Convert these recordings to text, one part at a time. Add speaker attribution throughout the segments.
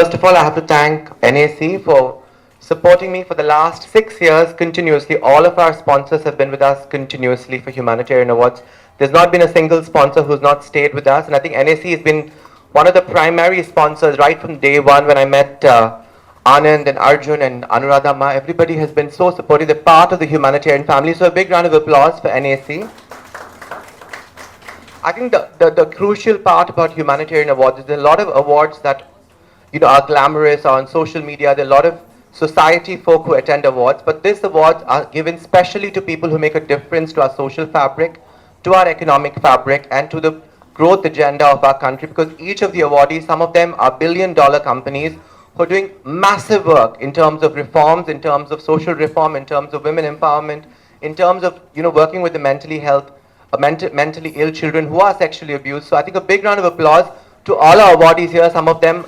Speaker 1: First of all, I have to thank NAC for supporting me for the last 6 years continuously. All of our sponsors have been with us continuously for Humanitarian Awards. There's not been a single sponsor who's not stayed with us, and I think NAC has been one of the primary sponsors right from day one when I met Anand and Arjun and Anuradha Ma. Everybody has been so supportive. They're part of the humanitarian family. So a big round of applause for NAC. I think the crucial part about humanitarian awards is there are a lot of awards that are glamorous or on social media. There are a lot of society folk who attend awards, but this awards are given specially to people who make a difference to our social fabric, to our economic fabric, and to the growth agenda of our country, because each of the awardees, some of them are billion-dollar companies who are doing massive work in terms of reforms, in terms of social reform, in terms of women empowerment, in terms of working with the mentally ill children who are sexually abused. So I think a big round of applause to all our awardees here. Some of them,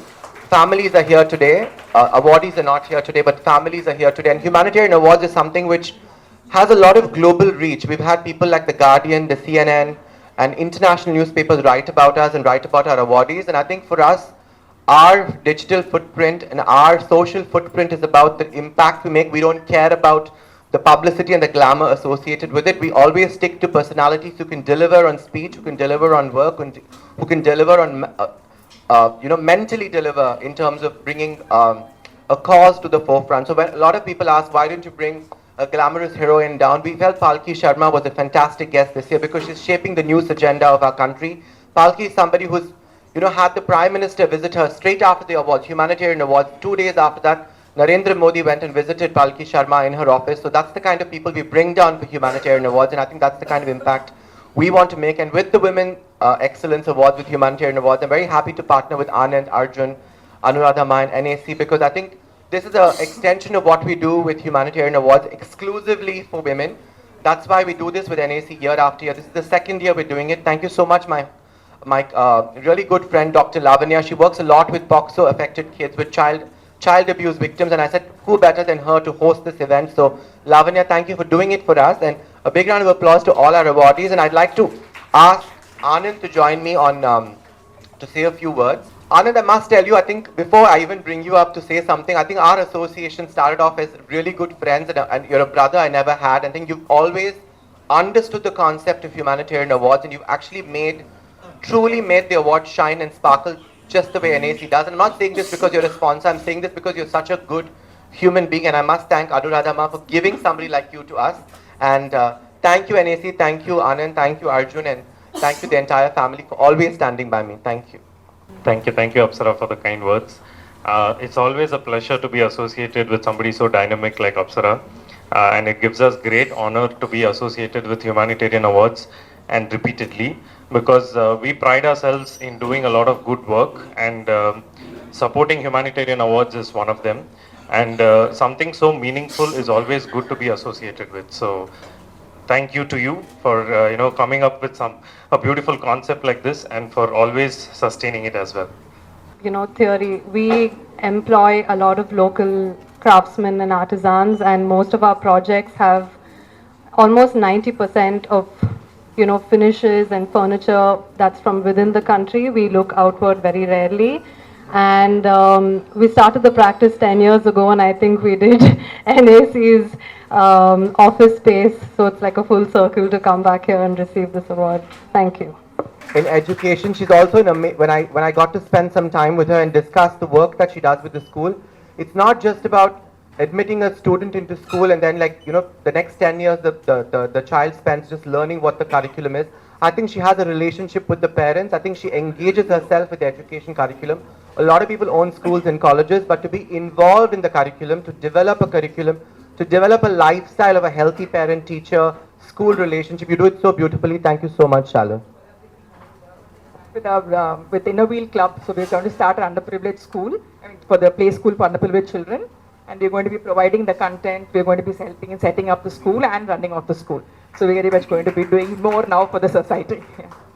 Speaker 1: families are here today. Awardees are not here today, but families are here today. And Humanitarian Awards is something which has a lot of global reach. We've had people like The Guardian, the CNN, and international newspapers write about us and write about our awardees. And I think for us, our digital footprint and our social footprint is about the impact we make. We don't care about the publicity and the glamour associated with it. We always stick to personalities who can deliver on speech, who can deliver on work, who can deliver on, mentally deliver in terms of bringing a cause to the forefront. So when a lot of people ask, why didn't you bring a glamorous heroine down? We felt Palki Sharma was a fantastic guest this year because she's shaping the news agenda of our country. Palki is somebody who's, had the Prime Minister visit her straight after the awards, Humanitarian Awards. 2 days after that, Narendra Modi went and visited Palki Sharma in her office. So that's the kind of people we bring down for Humanitarian Awards, and I think that's the kind of impact we want to make. And with the Women Excellence Awards, with Humanitarian Awards, I'm very happy to partner with Anand, Arjun, Anuradha Ma and NAC, because I think this is an extension of what we do with Humanitarian Awards exclusively for women. That's why we do this with NAC year after year. This is the second year we're doing it. Thank you so much, my really good friend, Dr. Lavanya. She works a lot with POXO affected kids, with child abuse victims, and I said, who better than her to host this event? So Lavanya, thank you for doing it for us, and a big round of applause to all our awardees. And I'd like to ask Anand to join me on to say a few words. Anand, I must tell you, I think before I even bring you up to say something, I think our association started off as really good friends, and you're a brother I never had. I think you've always understood the concept of Humanitarian Awards, and you've actually truly made the award shine and sparkle just the way NAC does. And I'm not saying this because you're a sponsor, I'm saying this because you're such a good human being, and I must thank Anuradha Ma for giving somebody like you to us. And thank you NAC, thank you Anand, thank you Arjun, and thank you the entire family for always standing by me. Thank you.
Speaker 2: Thank you, Apsara, for the kind words. It's always a pleasure to be associated with somebody so dynamic like Apsara, and it gives us great honor to be associated with Humanitarian Awards, and repeatedly, because we pride ourselves in doing a lot of good work, and supporting Humanitarian Awards is one of them. And something so meaningful is always good to be associated with. So thank you to you for coming up with a beautiful concept like this, and for always sustaining it as well.
Speaker 3: Theory, we employ a lot of local craftsmen and artisans, and most of our projects have almost 90% of finishes and furniture that's from within the country. We look outward very rarely. And we started the practice 10 years ago, and I think we did NAC's office space. So it's like a full circle to come back here and receive this award. Thank you.
Speaker 1: In education, she's also when I got to spend some time with her and discuss the work that she does with the school, it's not just about admitting a student into school and then the next 10 years the child spends just learning what the curriculum is. I think she has a relationship with the parents. I think she engages herself with the education curriculum. A lot of people own schools and colleges, but to be involved in the curriculum, to develop a curriculum, to develop a lifestyle of a healthy parent-teacher, school relationship, you do it so beautifully. Thank you so much, Shalom.
Speaker 4: With Inner Wheel Club, so we're going to start an underprivileged school, for the play school for underprivileged children. And we're going to be providing the content, we're going to be helping in setting up the school and running off the school. So we're very much going to be doing more now for the society.